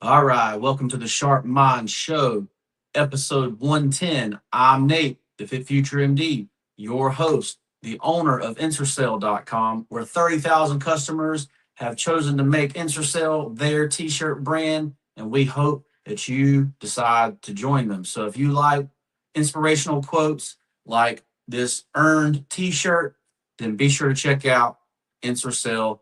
All right, welcome to the Sharp Mind Show, episode 110. I'm Nate, the FitfutureMD, your host, the owner of Intercell.com, where 30,000 customers have chosen to make Intercell their t-shirt brand, and we hope that you decide to join them. So if you like inspirational quotes like this earned t-shirt, then be sure to check out Intercell.com.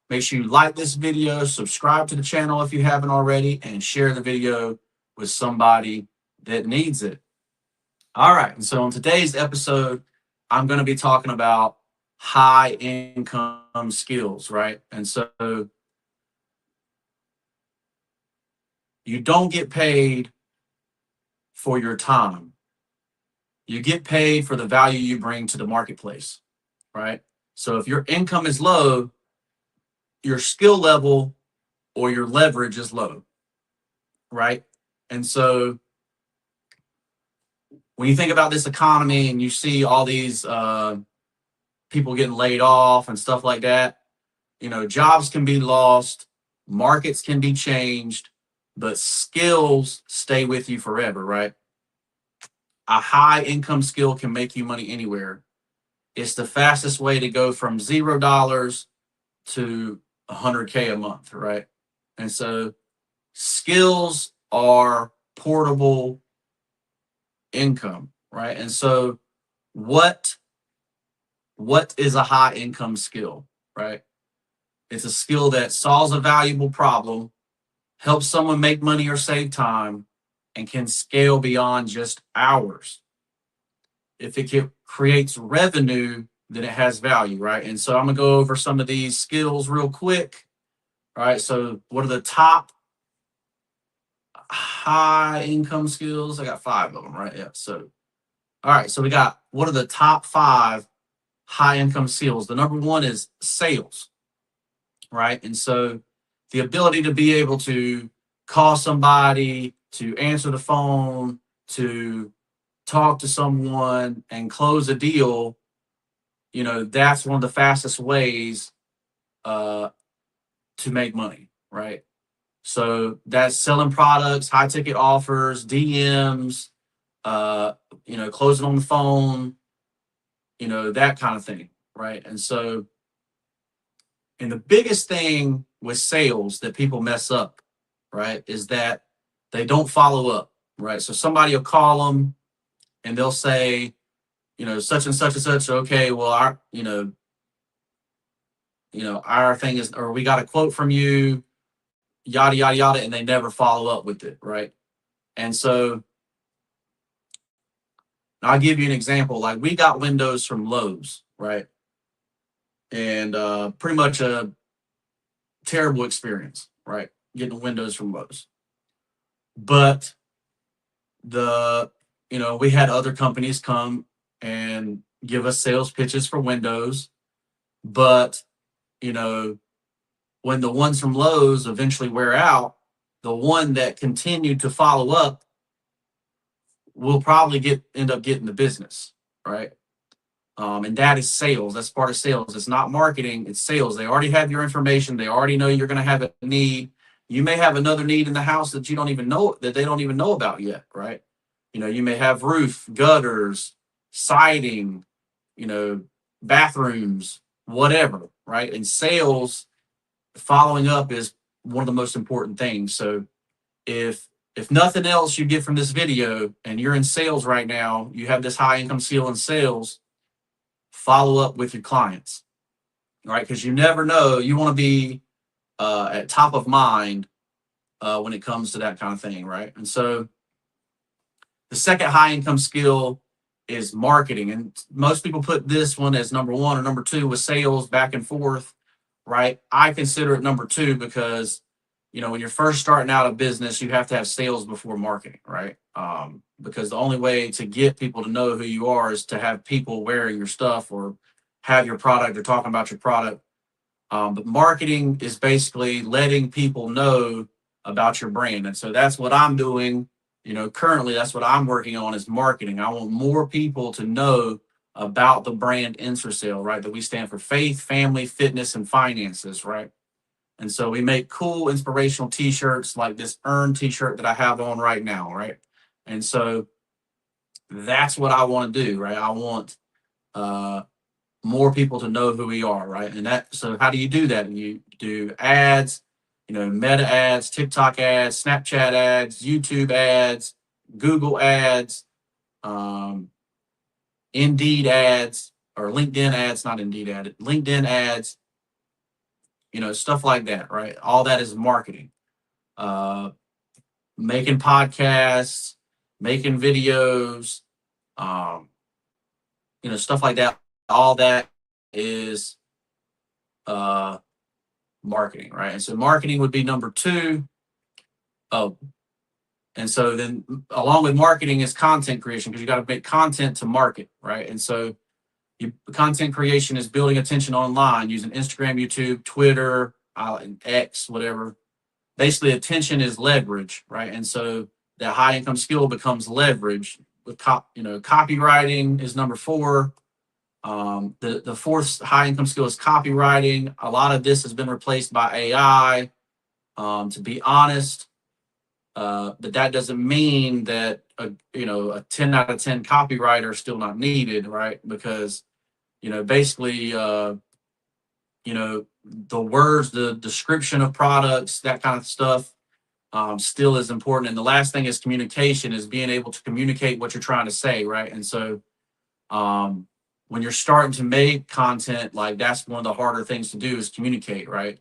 Make sure you like this video, subscribe to the channel if you haven't already, and share the video with somebody that needs it. All right, and so on today's episode, I'm going to be talking about high income skills, right? And so you don't get paid for your time. You get paid for the value you bring to the marketplace, right? So if your income is low, your skill level or your leverage is low, right? And so when you think about this economy and you see all these people getting laid off and stuff like that, jobs can be lost, markets can be changed, but skills stay with you forever, right? A high income skill can make you money anywhere. It's the fastest way to go from $0 to 100K a month, right? And so skills are portable income, right? And so what is a high income skill, right? It's a skill that solves a valuable problem, helps someone make money or save time, and can scale beyond just hours. If it creates revenue, then it has value, right? And so I'm gonna go over some of these skills real quick. All right, so what are the top high income skills? I got 5 of them, right? Yeah. So, all right, so we got what are the top 5 high income skills? The number one is sales, right? And so the ability to be able to call somebody, to answer the phone, to talk to someone and close a deal, that's one of the fastest ways uh, to make money, right? So that's selling products, high ticket offers, DMs, closing on the phone, that kind of thing, right? And the biggest thing with sales that people mess up, right, is that they don't follow up, right? So somebody will call them and they'll say, such and such and such. Okay, well, our thing is, or we got a quote from you, yada yada yada, and they never follow up with it, right? And so I'll give you an example. Like we got windows from Lowe's, right? And pretty much a terrible experience, right? Getting windows from Lowe's. But we had other companies come and give us sales pitches for windows, but you know when the ones from Lowe's eventually wear out, the one that continued to follow up will probably end up getting the business, right? And that is sales. That's part of sales. It's not marketing, it's sales. They already have your information. They already know you're going to have a need. You may have another need in the house that you don't even know, that they don't even know about yet, right? You may have roof, gutters, siding, you know, bathrooms, whatever, right? And sales, following up is one of the most important things. So if nothing else you get from this video and you're in sales right now, you have this high income skill in sales, follow up with your clients, right? Because you never know. You want to be at top of mind when it comes to that kind of thing, right? And so the second high income skill is marketing. And most people put this one as number one or number two with sales back and forth, right? I consider it number two because, when you're first starting out a business, you have to have sales before marketing, right? Because the only way to get people to know who you are is to have people wearing your stuff or have your product or talking about your product. But marketing is basically letting people know about your brand. And so that's what I'm doing. Currently that's what I'm working on is marketing. I want more people to know about the brand Intercell, right? That we stand for faith, family, fitness, and finances, right? And so we make cool inspirational t-shirts like this Earn t-shirt that I have on right now, right? And so that's what I want to do, right? I want more people to know who we are, right? And that, so how do you do that? You do ads, Meta ads, TikTok ads, Snapchat ads, YouTube ads, Google ads, Indeed ads, or LinkedIn ads, not Indeed ad, LinkedIn ads, stuff like that, right? All that is marketing. Making podcasts, making videos, um, stuff like that. All that is marketing, right? And so marketing would be number two. Oh, and so then along with marketing is content creation, because you got to make content to market, right? And so content creation is building attention online using Instagram, YouTube, Twitter, X, whatever. Basically, attention is leverage, right? And so that high income skill becomes leverage. With copywriting is number four. The fourth high income skill is copywriting. A lot of this has been replaced by AI. To be honest, but that doesn't mean that a 10 out of 10 copywriter is still not needed, right? Because basically the words, the description of products, that kind of stuff still is important. And the last thing is communication, is being able to communicate what you're trying to say, right? And so when you're starting to make content, like that's one of the harder things to do is communicate, right?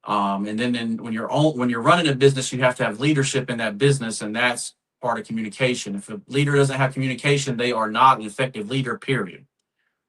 And then when you're running a business, you have to have leadership in that business, and that's part of communication. If a leader doesn't have communication, they are not an effective leader, period,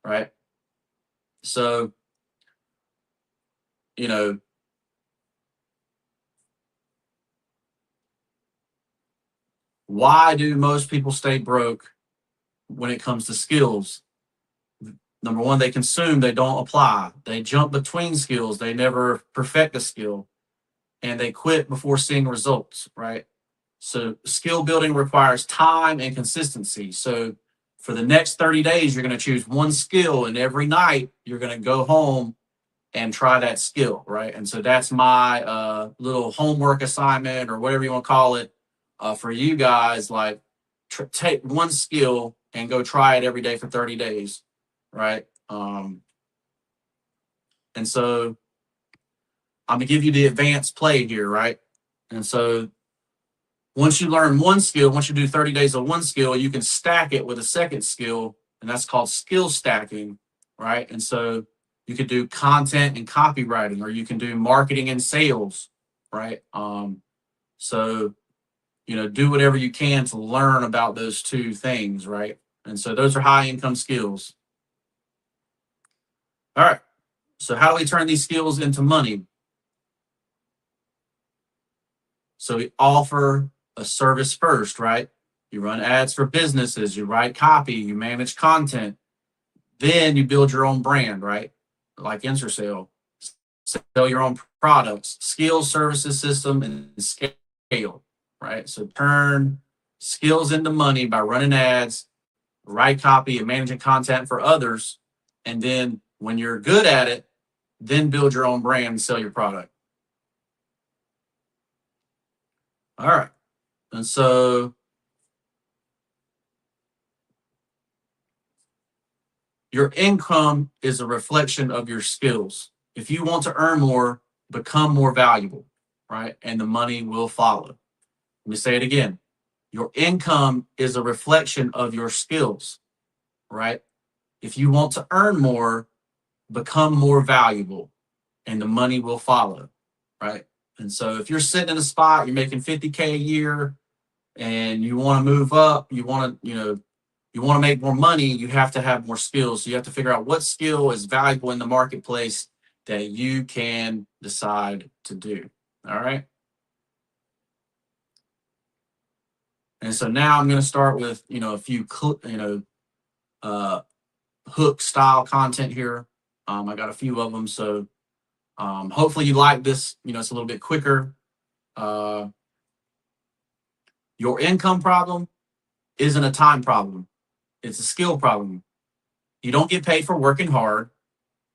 right? So, why do most people stay broke when it comes to skills? Number one, they consume, they don't apply. They jump between skills, they never perfect a skill, and they quit before seeing results, right? So skill building requires time and consistency. So for the next 30 days, you're going to choose one skill, and every night you're going to go home and try that skill, right? And so that's my little homework assignment, or whatever you want to call it, for you guys. Like, take one skill and go try it every day for 30 days, right? And so I'm going to give you the advanced play here, right? And so once you learn one skill, once you do 30 days of one skill, you can stack it with a second skill, and that's called skill stacking, right? And so you could do content and copywriting, or you can do marketing and sales, right? So, do whatever you can to learn about those two things, right? And so those are high income skills. All right. So how do we turn these skills into money? So we offer a service first, right? You run ads for businesses, you write copy, you manage content, then you build your own brand, right? Like InserSale, sell your own products, skills, services, system, and scale, right? So turn skills into money by running ads, write copy, and managing content for others. And then when you're good at it, then build your own brand and sell your product. All right. And so your income is a reflection of your skills. If you want to earn more, become more valuable, right? And the money will follow. Let me say it again. Your income is a reflection of your skills, right? If you want to earn more, become more valuable, and the money will follow, right? And so if you're sitting in a spot, you're making 50K a year, and you want to move up, you want to make more money, you have to have more skills. So you have to figure out what skill is valuable in the marketplace that you can decide to do. All right. And so now I'm going to start with, a few, hook style content here. I got a few of them. So hopefully you like this. It's a little bit quicker. Your income problem isn't a time problem. It's a skill problem. You don't get paid for working hard.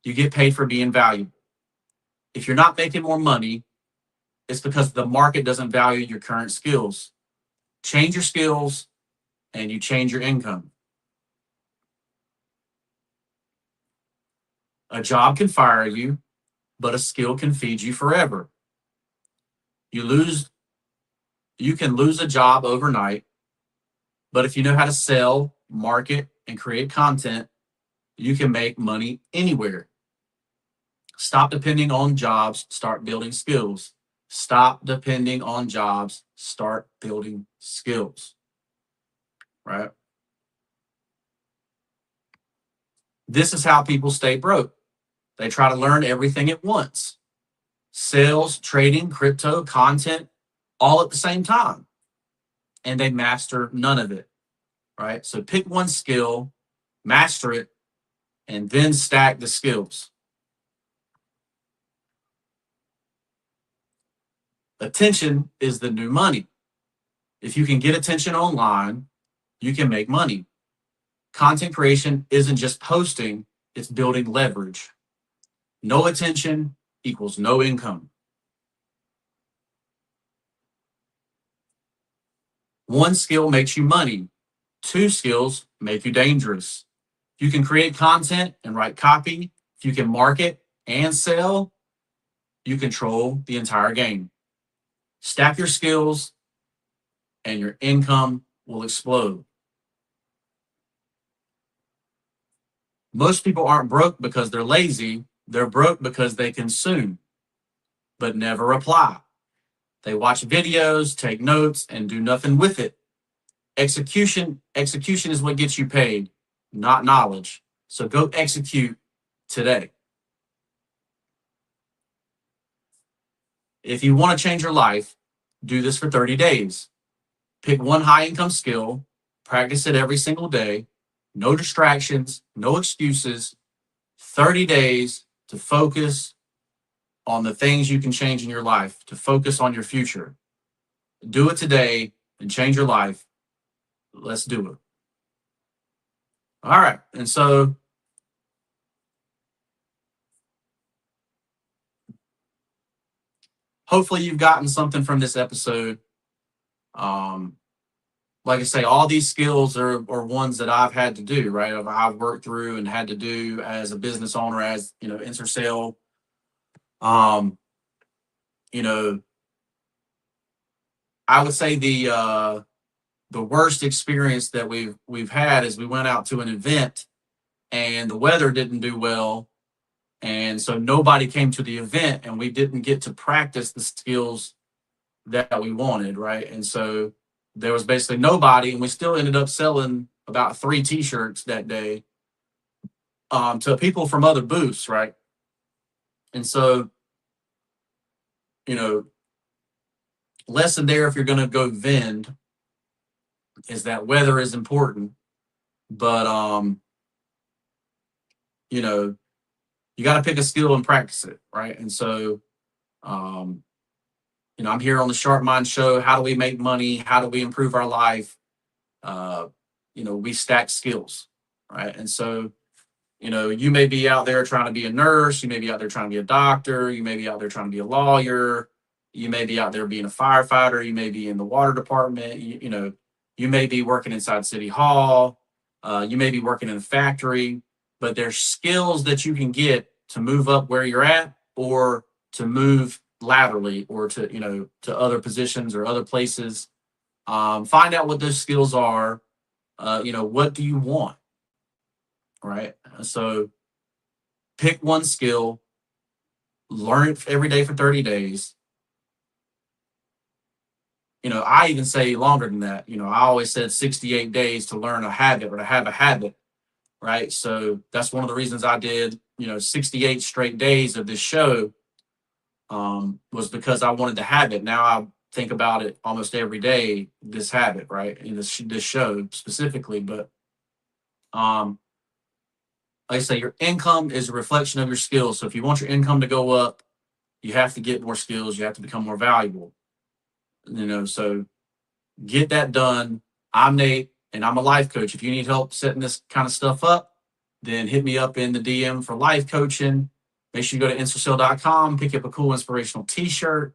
You get paid for being valuable. If you're not making more money, it's because the market doesn't value your current skills. Change your skills and you change your income. A job can fire you, but a skill can feed you forever. You can lose a job overnight, but if you know how to sell, market, and create content, you can make money anywhere. Stop depending on jobs, start building skills. Stop depending on jobs, start building skills. Right? This is how people stay broke. They try to learn everything at once. Sales, trading, crypto, content, all at the same time. And they master none of it. Right? So pick one skill, master it, and then stack the skills. Attention is the new money. If you can get attention online, you can make money. Content creation isn't just posting, it's building leverage. No attention equals no income. One skill makes you money. Two skills make you dangerous. If you can create content and write copy, if you can market and sell, you control the entire game. Stack your skills and your income will explode. Most people aren't broke because they're lazy. They're broke because they consume, but never apply. They watch videos, take notes, and do nothing with it. Execution is what gets you paid, not knowledge. So go execute today. If you want to change your life, do this for 30 days. Pick one high income skill, practice it every single day, no distractions, no excuses, 30 days to focus on the things you can change in your life, to focus on your future. Do it today and change your life. Let's do it. All right. And so hopefully you've gotten something from this episode. Like I say, all these skills are ones that I've had to do, right? I've worked through and had to do as a business owner, as, enter sale. I would say the worst experience that we've had is we went out to an event and the weather didn't do well. And so nobody came to the event and we didn't get to practice the skills that we wanted, right? And so there was basically nobody, and we still ended up selling about 3 t-shirts that day to people from other booths, right? And so, lesson there, if you're going to go vend, is that weather is important, but you got to pick a skill and practice it, right? And so I'm here on the Sharp Mind Show. How do we make money? How do we improve our life? We stack skills, right? And so you may be out there trying to be a nurse, you may be out there trying to be a doctor, you may be out there trying to be a lawyer, you may be out there being a firefighter, you may be in the water department, you may be working inside City Hall, you may be working in a factory, but there's skills that you can get to move up where you're at, or to move laterally, or to other positions or other places. Find out what those skills are. What do you want? Right? So pick one skill, learn it every day for 30 days. I even say longer than that. I always said 68 days to learn a habit, or to have a habit, right? So that's one of the reasons I did, 68 straight days of this show, was because I wanted to have it. Now I think about it almost every day, this habit, right? In this show specifically. But like I say, your income is a reflection of your skills. So if you want your income to go up, you have to get more skills. You have to become more valuable. So get that done. I'm Nate, and I'm a life coach. If you need help setting this kind of stuff up, then hit me up in the DM for life coaching. Make sure you go to instasale.com, pick up a cool inspirational t-shirt.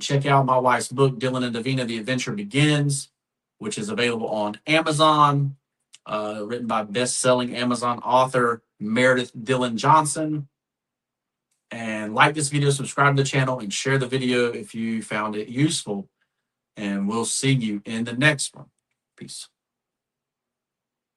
Check out my wife's book, Dylan and Davina, The Adventure Begins, which is available on Amazon, written by best-selling Amazon author Meredith Dillon Johnson. And like this video, subscribe to the channel, and share the video if you found it useful. And we'll see you in the next one. Peace.